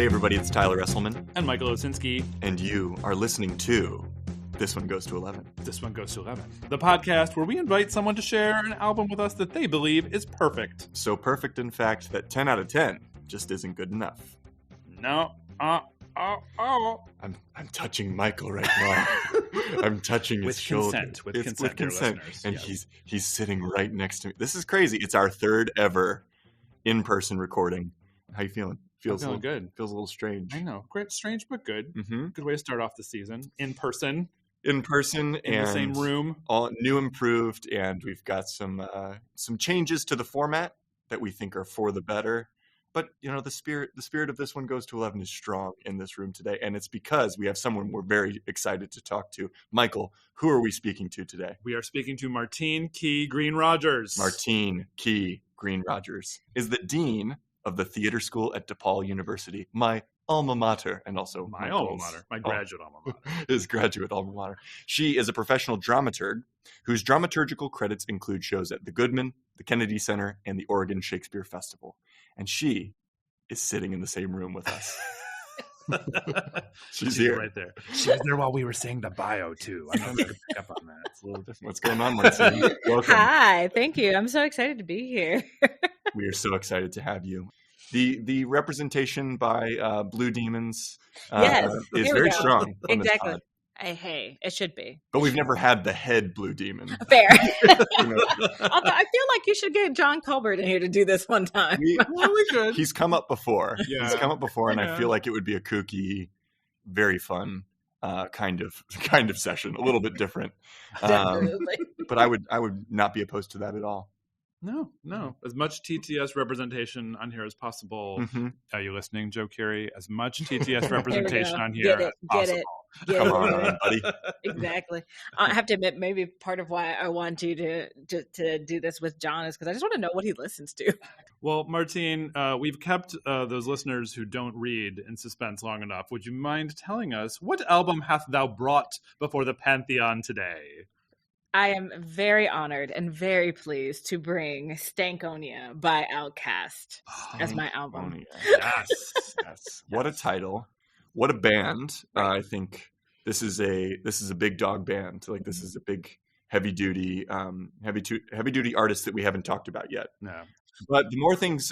Hey everybody, it's Tyler Esselman. And Michael Osinski. And you are listening to This One Goes to 11. This One Goes to 11. The podcast where we invite someone to share an album with us that they believe is perfect. So perfect, in fact, that 10 out of 10 just isn't good enough. No. I'm touching Michael right now. I'm touching his shoulder. With consent, listeners. And yes. he's sitting right next to me. This is crazy. It's our third ever in-person recording. How you feeling? Feeling good. Feels a little strange. I know. Great, strange, but good. Mm-hmm. Good way to start off the season. In person. In person. In the same room. All new, improved, and we've got some changes to the format that we think are for the better. But, you know, the spirit of This One Goes to 11 is strong in this room today. And it's because we have someone we're very excited to talk to. Michael, who are we speaking to today? We are speaking to Martine Kei Green-Rogers. Martine Kei Green-Rogers is the dean of the theater school at DePaul University, my alma mater, and also my alma mater, my graduate alma mater. His graduate alma mater. She is a professional dramaturg whose dramaturgical credits include shows at the Goodman, the Kennedy Center, and the Oregon Shakespeare Festival. And she is sitting in the same room with us. She's here. Right there. She was there while we were saying the bio, too. I don't know to pick up on that. It's a little different. What's going on, Martine? Welcome. Hi, thank you. I'm so excited to be here. We are so excited to have you. The representation by Blue Demons is very strong. Exactly. Hey, it should be. But we've never had the head Blue Demon. Fair. Although I feel like you should get John Colbert in here to do this one time. We could. He's come up before. Yeah. He's come up before, and I feel like it would be a kooky, very fun kind of session, a little bit different. Definitely. But I would not be opposed to that at all. No. As much TTS representation on here as possible. Mm-hmm. Are you listening, Joe Curie? As much TTS representation on here as possible. Come on, buddy. Exactly. I have to admit, maybe part of why I want you to do this with John is because I just want to know what he listens to. Well, Martine, we've kept those listeners who don't read in suspense long enough. Would you mind telling us, what album hath thou brought before the Pantheon today? I am very honored and very pleased to bring Stankonia by Outkast as my album. Yes. What a title. What a band. I think this is a big dog band. Like, this is a big heavy duty artist that we haven't talked about yet. No. But the more things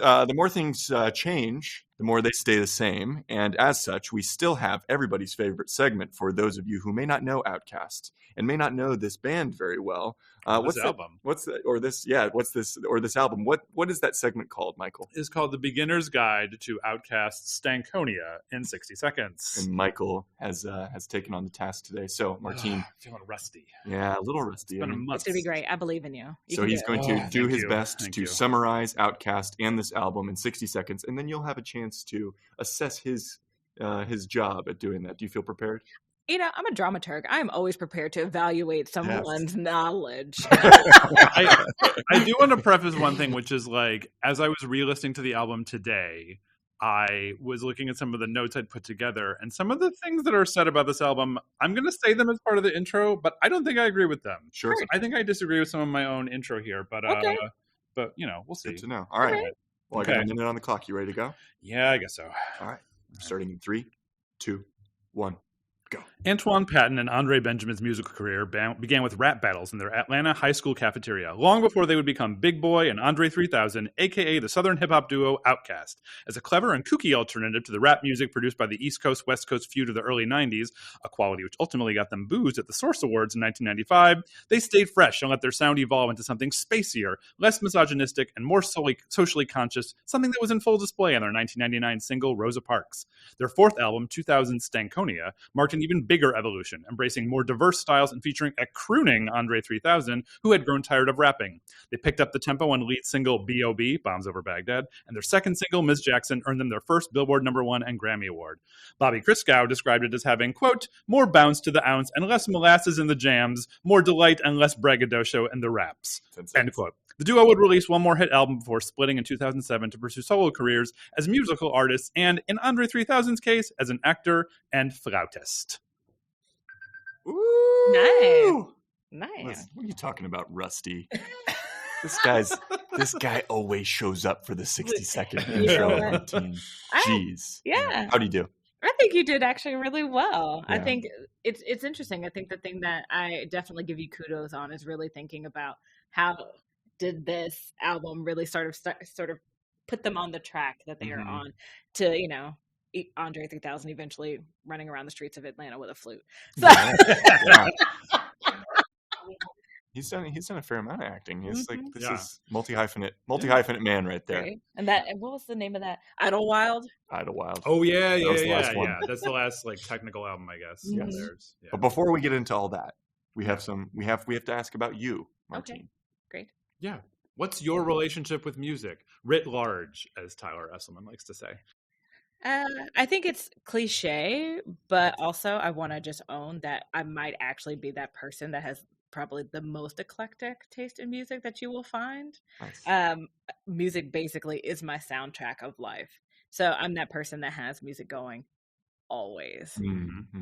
change, the more they stay the same. And as such, we still have everybody's favorite segment for those of you who may not know Outkast and may not know this band very well. What's this album? What's this album? What is that segment called, Michael? It's called The Beginner's Guide to Outkast's Stankonia in 60 Seconds. And Michael has taken on the task today. So, Martine. Feeling rusty. Yeah, a little rusty. It's going to be great. I believe in you. So he's going to do his best to summarize Outkast and this album in 60 seconds, and then you'll have a chance to assess his job at doing that. Do you feel prepared? You know, I'm a dramaturg. I'm always prepared to evaluate someone's knowledge. I do want to preface one thing, which is, like, as I was re-listening to the album today, I was looking at some of the notes I'd put together, and some of the things that are said about this album, I'm going to say them as part of the intro, but I don't think I agree with them. Sure. I think I disagree with some of my own intro here, but okay. But you know, we'll see. Good to know. All right. Well, I got a minute on the clock. You ready to go? Yeah, I guess so. All right. Starting in 3, 2, 1. Go. Antoine Patton and Andre Benjamin's musical career began with rap battles in their Atlanta high school cafeteria, long before they would become Big Boy and Andre 3000, a.k.a. the southern hip-hop duo Outkast. As a clever and kooky alternative to the rap music produced by the East Coast-West Coast feud of the early 90s, a quality which ultimately got them boozed at the Source Awards in 1995, they stayed fresh and let their sound evolve into something spacier, less misogynistic, and more socially conscious, something that was in full display on their 1999 single Rosa Parks. Their fourth album, 2000's Stankonia, marked an even bigger evolution, embracing more diverse styles and featuring a crooning Andre 3000 who had grown tired of rapping. They picked up the tempo on lead single B.O.B., Bombs Over Baghdad, and their second single, Ms. Jackson, earned them their first Billboard #1 and Grammy Award. Bobby Christgau described it as having, quote, more bounce to the ounce and less molasses in the jams, more delight and less braggadocio in the raps, end quote. The duo would release one more hit album before splitting in 2007 to pursue solo careers as musical artists and, in Andre 3000's case, as an actor and flautist. Ooh. Nice. What are you talking about, Rusty? This guy always shows up for the 60-second You know intro what? routine. Jeez. Yeah. How do you do? I think you did actually really well. Yeah. I think it's interesting. I think the thing that I definitely give you kudos on is really thinking about how did this album really sort of put them on the track that they are on to, you know, Andre 3000 eventually running around the streets of Atlanta with a flute. So Yeah. He's done a fair amount of acting. He's like, this is multi-hyphenate man right there. Right. And what was the name of that? Idlewild? Idlewild. Oh yeah. That's the last like technical album, I guess. Yes. of theirs. Yeah. But before we get into all that, we have to ask about you, Martine. Okay. Great. Yeah. What's your relationship with music, writ large, as Tyler Esselman likes to say? I think it's cliche, but also I want to just own that I might actually be that person that has probably the most eclectic taste in music that you will find. Nice. Music basically is my soundtrack of life. So I'm that person that has music going always,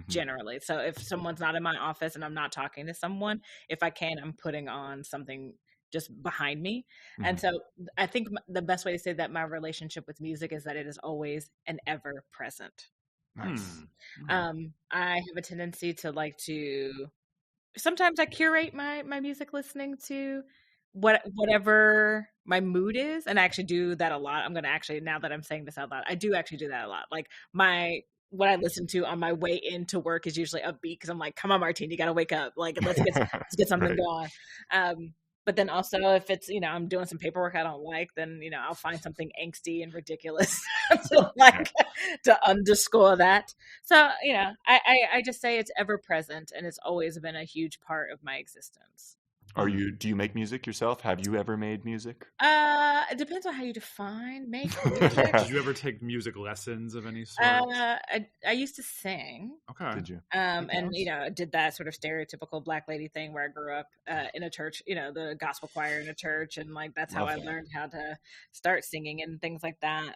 generally. So if someone's not in my office and I'm not talking to someone, if I can, I'm putting on something just behind me. And so I think the best way to say that my relationship with music is that it is always and ever present. Nice. I have a tendency to like to sometimes I curate my music listening to whatever my mood is, and I actually do that a lot. I'm going to actually, now that I'm saying this out loud, I do actually do that a lot. Like what I listen to on my way into work is usually upbeat because I'm like, come on, Martine, you got to wake up. Like, let's get something going. But then also if it's, you know, I'm doing some paperwork I don't like, then, you know, I'll find something angsty and ridiculous to underscore that. So, you know, I just say it's ever present and it's always been a huge part of my existence. Do you make music yourself? Have you ever made music? It depends on how you define make music. Did you ever take music lessons of any sort? I used to sing. Okay. Did you? And you know, I did that sort of stereotypical Black lady thing where I grew up in a church, you know, the gospel choir in a church, and like that's how I learned how to start singing and things like that.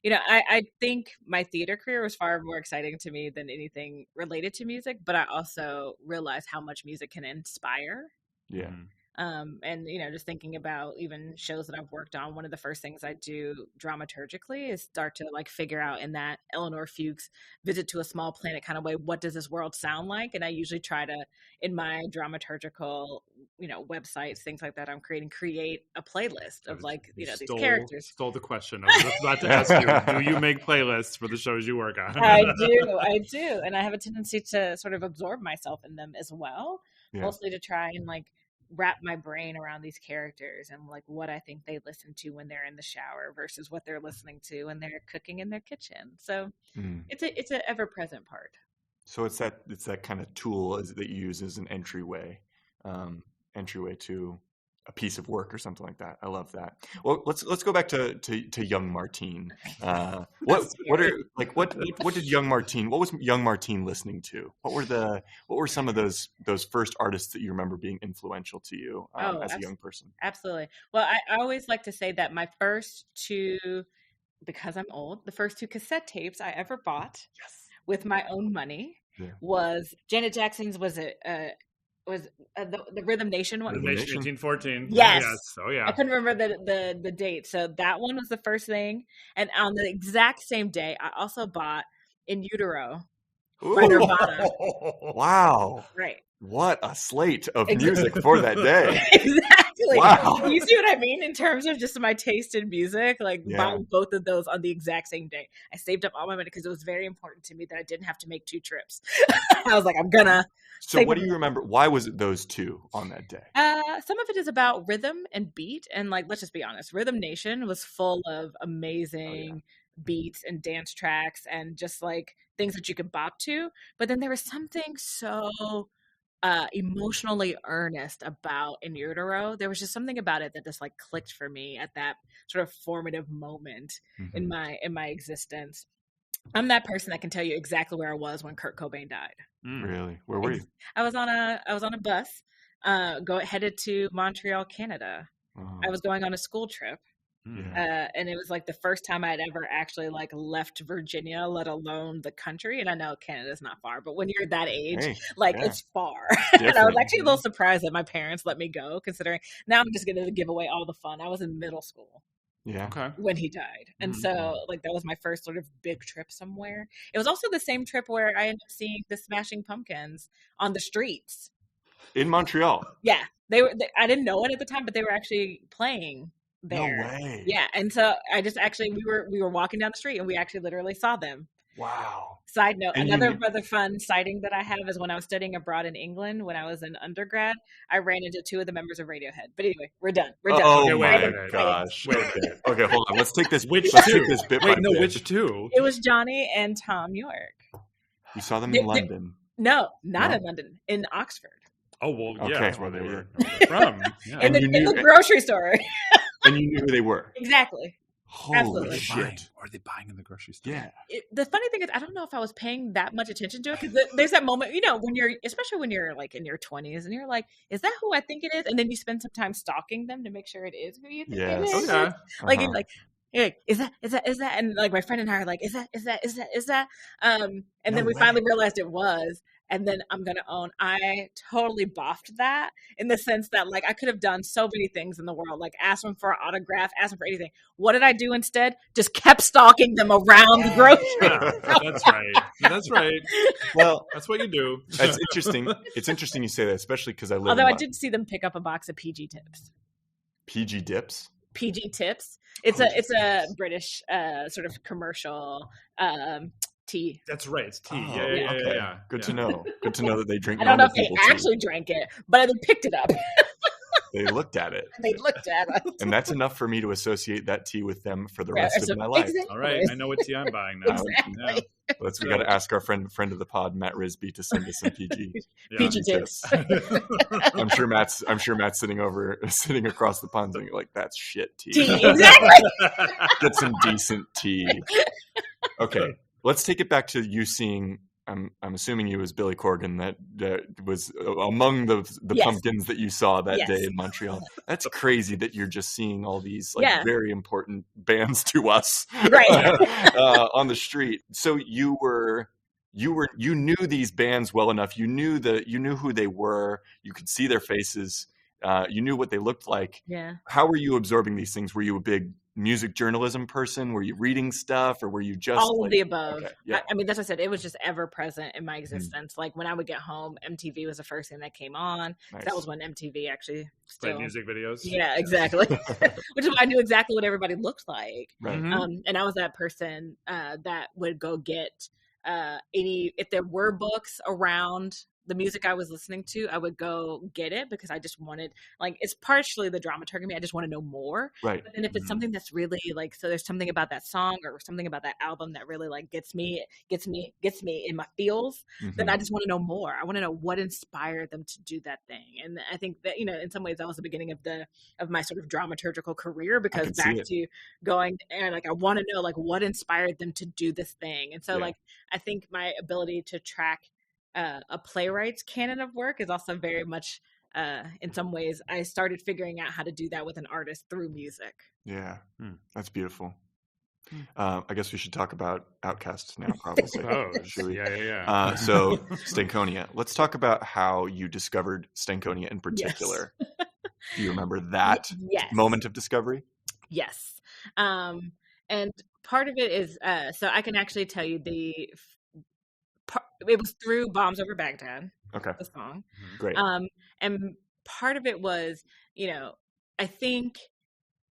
You know, I think my theater career was far more exciting to me than anything related to music, but I also realized how much music can inspire. Yeah. And you know, just thinking about even shows that I've worked on, one of the first things I do dramaturgically is start to like figure out in that Eleanor Fuchs Visit to a Small Planet kind of way, what does this world sound like? And I usually try to, in my dramaturgical, you know, websites, things like that, I'm create a playlist of like, you know, these characters. Stole the question. I was just about to ask you, do you make playlists for the shows you work on? I do. And I have a tendency to sort of absorb myself in them as well, mostly to try and like wrap my brain around these characters and like what I think they listen to when they're in the shower versus what they're listening to when they're cooking in their kitchen. So it's an ever present part. So it's that kind of tool that you use as an entryway to a piece of work or something like that. I love that. Well, let's go back to young Martine. What did young Martine? What was young Martine listening to? What were some of those first artists that you remember being influential to you as a young person? Absolutely. Well, I always like to say that my first two, because I'm old, the first two cassette tapes I ever bought with my own money was Janet Jackson's. Was the Rhythm Nation one? Rhythm Nation 1914. Yes. Oh yeah. I couldn't remember the date. So that one was the first thing. And on the exact same day, I also bought In Utero by Nirvana. Wow. Right. What a slate of music for that day. Exactly. Wow. You see what I mean in terms of just my taste in music? Like buying both of those on the exact same day. I saved up all my money because it was very important to me that I didn't have to make two trips. I was like, I'm gonna. So what do you remember? Why was it those two on that day? Some of it is about rhythm and beat. And like, let's just be honest, Rhythm Nation was full of amazing beats and dance tracks and just like things that you could bop to. But then there was something so emotionally earnest about In Utero. There was just something about it that just like clicked for me at that sort of formative moment in my existence. I'm that person that can tell you exactly where I was when Kurt Cobain died. Really? Where were you? I was on a bus headed to Montreal, Canada. I was going on a school trip. And it was like the first time I'd ever actually like left Virginia, let alone the country. And I know Canada's not far, but when you're that age, it's far. And I was actually a little surprised that my parents let me go, considering now I'm just going to give away all the fun. I was in middle school. When he died. And so like that was my first sort of big trip somewhere. It was also the same trip where I ended up seeing the Smashing Pumpkins on the streets in Montreal. Yeah, they I didn't know it at the time, but they were actually playing there. No way. Yeah, and so I just actually we were walking down the street and we actually literally saw them. Wow. Side note, another rather fun sighting that I have is when I was studying abroad in England, when I was in undergrad, I ran into 2 of the members of Radiohead. But anyway, we're done. We're done. Oh my gosh. Okay, hold on. Let's take this. Let's take this bit by bit. Which 2? It was Jonny and Thom Yorke. You saw them in London? No, not in London. In Oxford. Oh, well, yeah, okay. that's where they were from. Yeah. In the grocery store. And you knew who they were? Exactly. Holy shit. Are they buying in the grocery store? Yeah. The funny thing is, I don't know if I was paying that much attention to it, because there's that moment, you know, when you're, especially when you're like in your 20s and you're like, is that who I think it is? And then you spend some time stalking them to make sure it is who you think it is. Okay. Like, you're like, is that? And like my friend and I are like, is that? And then we finally realized it was. And then I'm going to own, I totally boffed that, in the sense that like I could have done so many things in the world, like ask them for an autograph, ask them for anything. What did I do instead? Just kept stalking them around the grocery store. That's right. That's right. Well, that's what you do. That's interesting. It's interesting you say that, especially because I live Although I did see them pick up a box of PG Tips. PG Dips? PG Tips. It's a British sort of commercial tea. That's right. It's tea. Oh, yeah. Good to know. Good to know that they drink. I don't know if they actually drank it, but they picked it up. They looked at it. They looked at it. And that's enough for me to associate that tea with them for the rest of my life. Exactly. All right. I know what tea I'm buying now. Exactly. Yeah. We got to ask our friend of the pod, Matt Risby, to send us some PG. PG Tips. I'm sure Matt's sitting across the pond thinking like, that's shit tea. Exactly. Get some decent tea. Okay. Let's take it back to you seeing. I'm assuming you was Billy Corgan that was among the pumpkins that you saw that day in Montreal. That's crazy that you're just seeing all these very important bands to us on the street. So you knew these bands well enough. You knew who they were. You could see their faces. You knew what they looked like. Yeah. How were you absorbing these things? Were you a big music journalism person? Were you reading stuff, or were you just all of the above? Okay. Yeah. I mean, that's what I said. It was just ever present in my existence. Like when I would get home, MTV was the first thing that came on. Nice. That was when MTV actually played music videos. Yeah, exactly. Which is why I knew exactly what everybody looked like. Right. And I was that person that would go get if there were books around the music I was listening to, I would go get it, because I just wanted, like, it's partially the dramaturg in me. I just want to know more. Right. But then if it's something that's really like, so there's something about that song or something about that album that really like gets me in my feels, then I just want to know more. I want to know what inspired them to do that thing. And I think that, you know, in some ways that was the beginning of my sort of dramaturgical career, because back to going and like, I want to know like what inspired them to do this thing. And so like, I think my ability to track a playwright's canon of work is also very much, in some ways, I started figuring out how to do that with an artist through music. Yeah, that's beautiful. I guess we should talk about Outkast now, probably. Should we? Yeah. So, Stankonia. Let's talk about how you discovered Stankonia in particular. Yes. Do you remember that moment of discovery? Yes. And part of it is, so I can actually tell you it was through Bombs Over Baghdad. Okay. The song. Great. And part of it was, you know, I think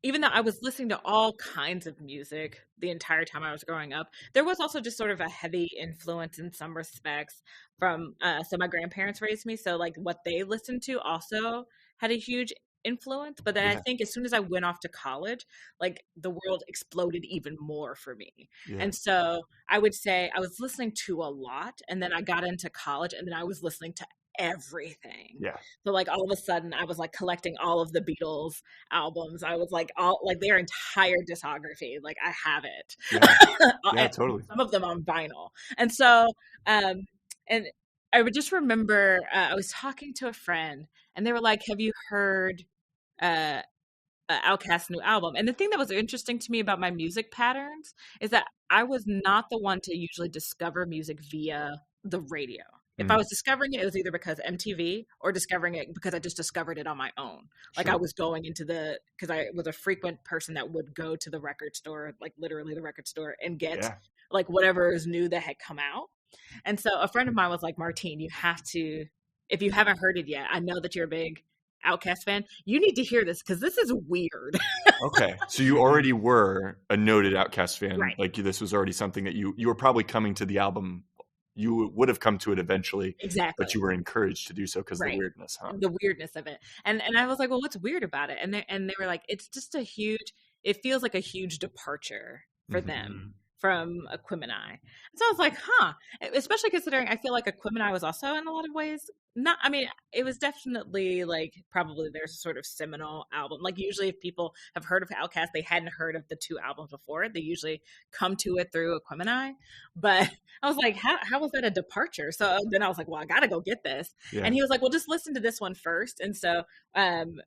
even though I was listening to all kinds of music the entire time I was growing up, there was also just sort of a heavy influence in some respects from, so my grandparents raised me. So like what they listened to also had a huge influence. But then I think as soon as I went off to college, like the world exploded even more for me. And so I would say I was listening to a lot, and then I got into college, and then I was listening to everything. So like all of a sudden I was like collecting all of the Beatles albums. I was like their entire discography. Like I have it. Yeah, totally. Some of them on vinyl. And so and I would just remember I was talking to a friend, and they were like, have you heard Outkast's new album. And the thing that was interesting to me about my music patterns is that I was not the one to usually discover music via the radio. If I was discovering it, it was either because MTV or discovering it because I just discovered it on my own. Like I was going into because I was a frequent person that would go to the record store, like literally the record store, and get like whatever is new that had come out. And so a friend of mine was like, Martine, you have to, if you haven't heard it yet, I know that you're a big Outkast fan, you need to hear this because this is weird. Okay. So you already were a noted Outkast fan. Right. Like this was already something that you were probably coming to the album. You would have come to it eventually. Exactly. But you were encouraged to do so because of the weirdness, huh? The weirdness of it. And I was like, well, what's weird about it? And they were like, it's just it feels like a huge departure for them from Equimini. So I was like, especially considering I feel like Equimini was also in a lot of ways it was definitely like probably their sort of seminal album. Like usually if people have heard of Outkast, they hadn't heard of the two albums before. They usually come to it through Equimini. But I was like, how was that a departure? So then I was like, well, I got to go get this. Yeah. And he was like, well, just listen to this one first. And so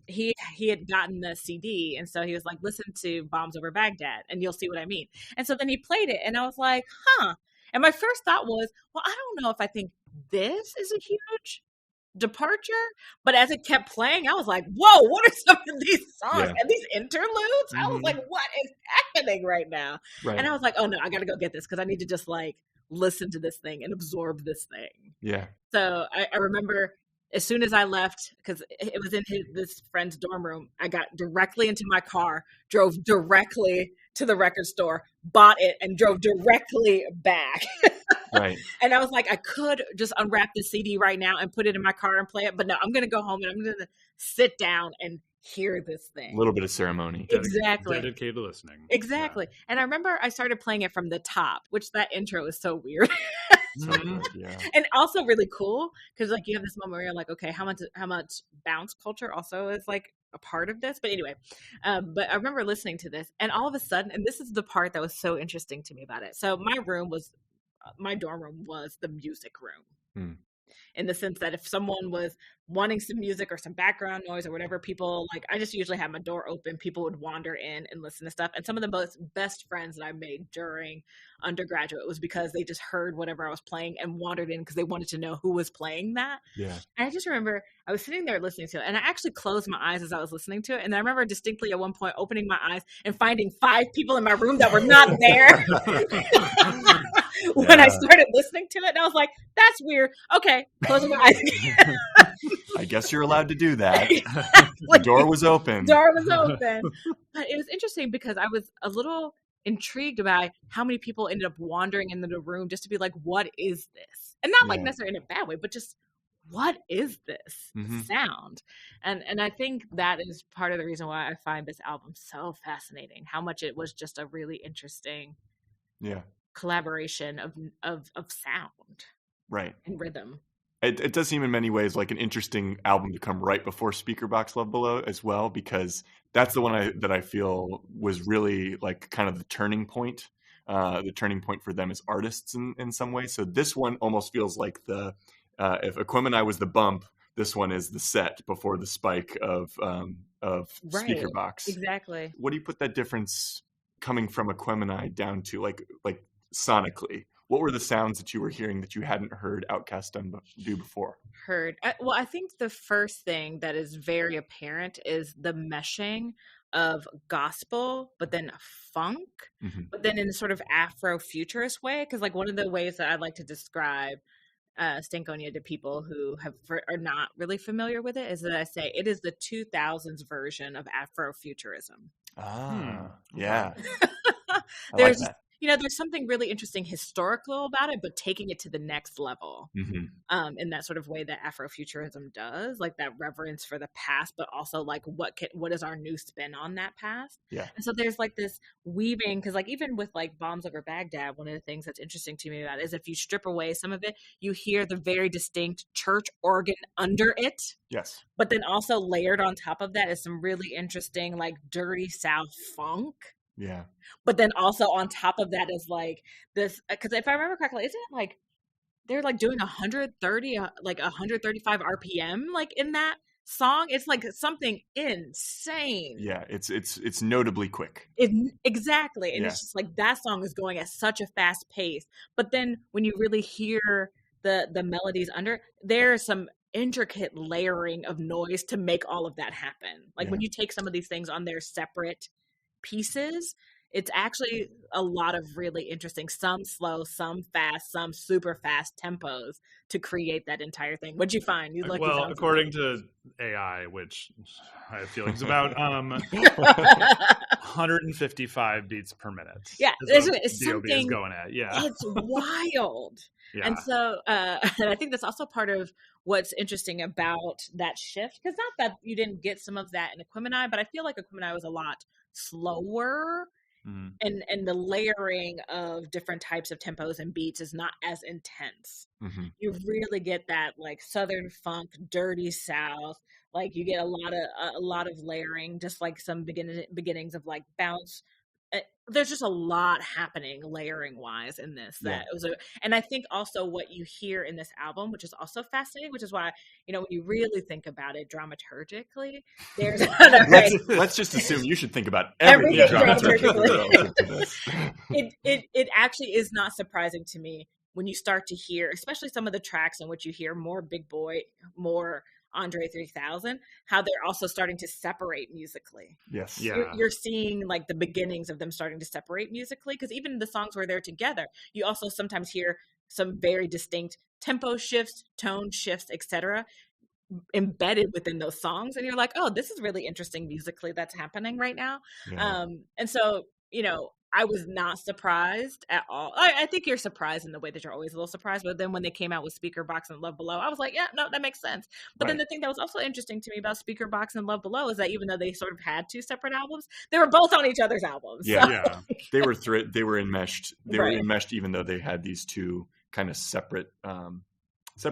he had gotten the CD. And so he was like, listen to Bombs Over Baghdad and you'll see what I mean. And so then he played it and I was like, And my first thought was, well, I don't know if I think this is a huge departure, but as it kept playing, I was like, whoa, what are some of these songs and these interludes? I was like, what is happening right now? Right. And I was like, oh no, I gotta go get this because I need to just like listen to this thing and absorb this thing. Yeah. So I remember as soon as I left, because it was in this friend's dorm room, I got directly into my car, drove directly to the record store, bought it, and drove directly back. Right. And I was like, I could just unwrap the CD right now and put it in my car and play it, but no, I'm going to go home and I'm going to sit down and hear this thing. A little bit of ceremony. Exactly. Dedicated to listening. Exactly. Yeah. And I remember I started playing it from the top, which that intro is so weird. And also really cool because like you have this moment where you're like, okay, how much bounce culture also is like a part of this. But anyway, but I remember listening to this and all of a sudden, and this is the part that was so interesting to me about it. So my dorm room was the music room. In the sense that if someone was wanting some music or some background noise or whatever, people like, I just usually had my door open. People would wander in and listen to stuff. And some of the best friends that I made during undergraduate was because they just heard whatever I was playing and wandered in because they wanted to know who was playing that. Yeah. And I just remember I was sitting there listening to it and I actually closed my eyes as I was listening to it. And I remember distinctly at one point opening my eyes and finding 5 people in my room that were not there. When I started listening to it, and I was like, that's weird. Okay, closing my eyes again. I guess you're allowed to do that. The door was open. But it was interesting because I was a little intrigued by how many people ended up wandering into the room just to be like, what is this? And not like necessarily in a bad way, but just what is this sound? And I think that is part of the reason why I find this album so fascinating, how much it was just a really interesting collaboration of sound, right, and rhythm. It does seem in many ways like an interesting album to come right before Speakerboxxx Love Below as well, because that's the one that I feel was really like kind of the turning point for them as artists in some ways. So this one almost feels like if Equimini was the bump, this one is the set before the spike of Speakerboxxx. Exactly. What do you put that difference coming from Equimini down to, like sonically? What were the sounds that you were hearing that you hadn't heard Outkast do before? I think the first thing that is very apparent is the meshing of gospel, but then funk, but then in a sort of Afro-futurist way. Because like one of the ways that I like to describe Stankonia to people who are not really familiar with it is that I say it is the 2000s version of Afrofuturism. Yeah. There's like that. There's something really interesting historical about it, but taking it to the next level in that sort of way that Afrofuturism does, like that reverence for the past, but also like what is our new spin on that past? Yeah. And so there's like this weaving, because like even with like Bombs Over Baghdad, one of the things that's interesting to me about it is if you strip away some of it, you hear the very distinct church organ under it. Yes. But then also layered on top of that is some really interesting like dirty South funk. Yeah. But then also on top of that is like this, because if I remember correctly, isn't it like they're like doing 130, like 135 RPM, like in that song, it's like something insane. Yeah, it's notably quick. Exactly. And Yeah. it's just like that song is going at such a fast pace. But then when you really hear the melodies under, there's some intricate layering of noise to make all of that happen. Like when you take some of these things on their separate pieces, it's actually a lot of really interesting, some slow, some fast, some super fast tempos to create that entire thing. What'd you find? You Well, according to AI, which I have feelings about, 155 beats per minute. Yeah, it's something is going at. Yeah, it's wild. Yeah. And so, and I think that's also part of what's interesting about that shift, because not that you didn't get some of that in Equimini, but I feel like Equimini was a lot slower. And the layering of different types of tempos and beats is not as intense. You really get that like Southern funk, dirty South. Like you get a lot of layering, just like some beginnings of like bounce. There's just a lot happening layering wise in this and I think also what you hear in this album, which is also fascinating, which is why, when you really think about it dramaturgically, there's let's just assume you should think about everything dramaturgically. It actually is not surprising to me when you start to hear, especially some of the tracks in which you hear more Big Boy, more Andre 3000, how they're also starting to separate musically. Yes. Yeah. You're seeing like the beginnings of them starting to separate musically, because even the songs where they're together, you also sometimes hear some very distinct tempo shifts, tone shifts, etc., embedded within those songs. And you're like, oh, this is really interesting musically that's happening right now. Yeah. And so, I was not surprised at all. I think you're surprised in the way that you're always a little surprised. But then when they came out with Speaker Box and Love Below, I was like, yeah, no, that makes sense. But then the thing that was also interesting to me about Speaker Box and Love Below is that even though they sort of had two separate albums, they were both on each other's albums. Yeah. They were enmeshed. They were enmeshed even though they had these two kind of separate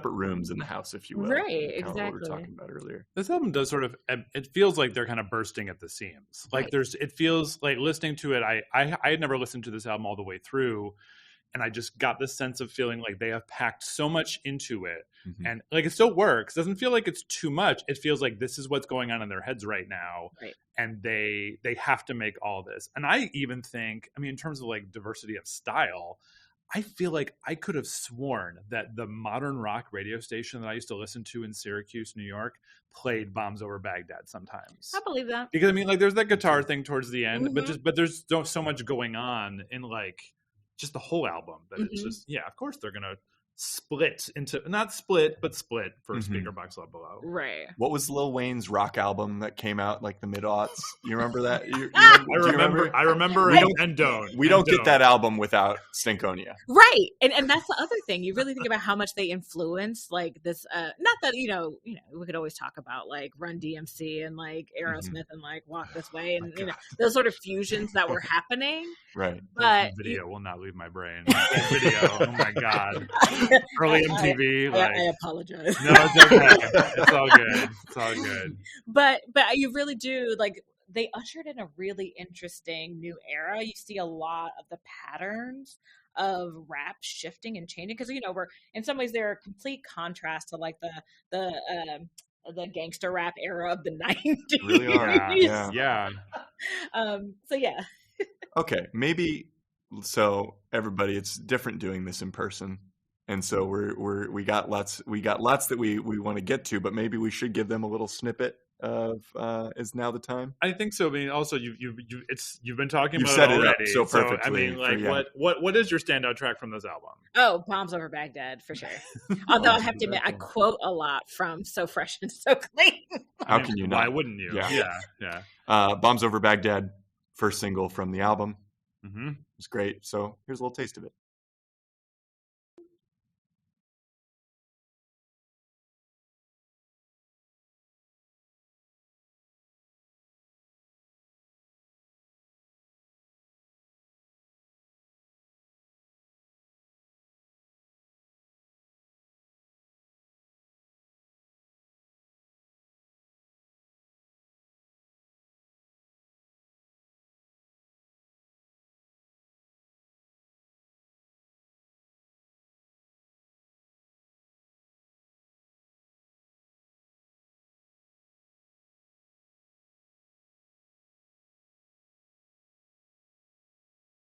rooms in the house, if you will. Right, exactly. What we were talking about earlier. This album does sort of, it feels like they're kind of bursting at the seams. Like it feels like listening to it, I had never listened to this album all the way through, and I just got this sense of feeling like they have packed so much into it, and like it still works. It doesn't feel like it's too much. It feels like this is what's going on in their heads right now, and they have to make all this. And I even think, in terms of like diversity of style, I feel like I could have sworn that the modern rock radio station that I used to listen to in Syracuse, New York, played Bombs Over Baghdad sometimes. I believe that. Because like there's that guitar thing towards the end, but there's so much going on in like just the whole album that it's just, of course they're going to split into, not split, but split for Speaker Box Love Below. Right. What was Lil Wayne's rock album that came out like the mid-aughts? You remember that? I remember and don't. We don't get that album without Stankonia. Right. And that's the other thing. You really think about how much they influence like this, not that, we could always talk about like Run DMC and like Aerosmith and like Walk This Way and those sort of fusions that were happening. Right. But video will not leave my brain. Video. Oh my God. Early MTV. I apologize. No, it's okay. It's all good. It's all good. But you really do, like, they ushered in a really interesting new era. You see a lot of the patterns of rap shifting and changing because we're in some ways they're a complete contrast to like the gangster rap era of the 90s. Really are. Yeah. So yeah. Okay, maybe so everybody, it's different doing this in person. And so we got lots that we want to get to, but maybe we should give them a little snippet of is now the time. I think so. Also you've been talking You've about set it already. So perfectly. What is your standout track from this album? Oh, Bombs Over Baghdad for sure. Although I have to admit, I quote a lot from So Fresh and So Clean. How can you not? Why wouldn't you? Yeah. Bombs Over Baghdad, first single from the album. Mm-hmm. It's great. So here's a little taste of it.